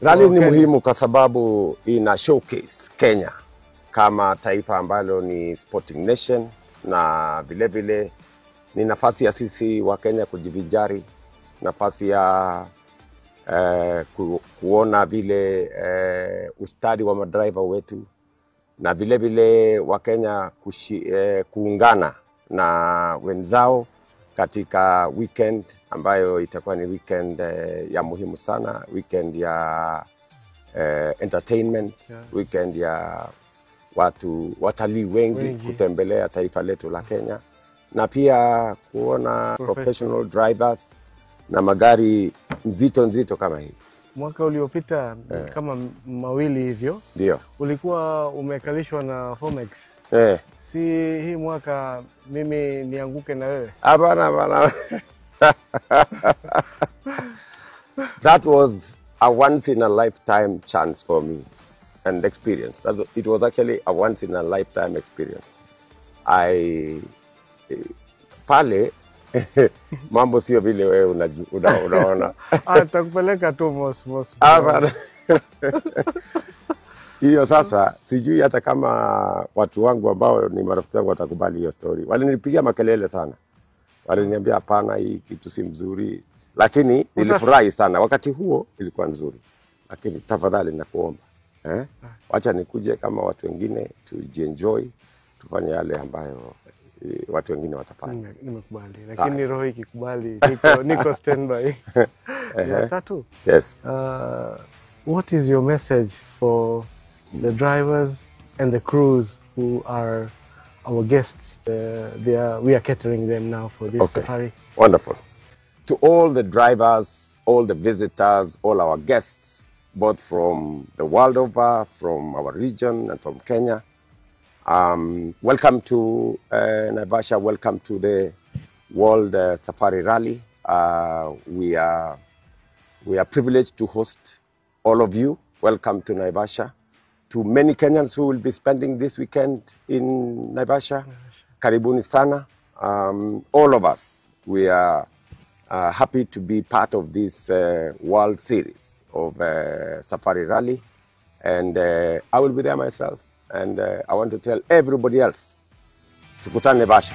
Rally ni muhimu kwa sababu ina showcase Kenya kama taifa ambalo ni sporting nation, na vile vile ni nafasi ya sisi wa Kenya kujivinjari, nafasi ya kuona vile ustadi wa madriver wetu, na vile vile wa Kenya kuungana na wenzao katika weekend ambayo itakuwa ni weekend ya muhimu sana, weekend ya entertainment, weekend ya watalii wengi kutembelea taifa letu la Kenya, na pia kuona professional drivers na magari nzito kama hii. Mwaka uliopita kama mawili hivyo, ndio ulikuwa umekalishwa na Fomex. Si hii mwaka mimi nianguke na wewe? Hapana. That was a once in a lifetime chance for me and experience. It was actually a once in a lifetime experience. Pale mambo sio vile wewe unaona. Atakupeleka tu mos. Hiyo sasa sijui hata kama watu wangu ambao ni marafiki zangu watakubali hiyo story. Walinipigia makelele sana. Waliniambia hapana, hii kitu si mzuri. Lakini nilifurahi sana. Wakati huo ilikuwa nzuri. Lakini tafadhali nakuomba, wacha nikuje kama watu wengine, tujienjoy, tufanye yale ambayo watu wengine watafanya. Nimekubali. Lakini roho ikikubali, niko standby. Ya tatu. Yes. What is your message for the drivers and the crews who are our guests? We are catering them now for this safari. Wonderful. To all the drivers, all the visitors, all our guests, both from the world over, from our region and from Kenya, welcome to Naivasha. Welcome to the World Safari Rally. We are privileged to host all of you. Welcome to Naivasha. To many Kenyans who will be spending this weekend in Naivasha, karibuni sana. All of us, we are happy to be part of this World Series of Safari Rally. And I will be there myself. And I want to tell everybody else, tukutane Naivasha.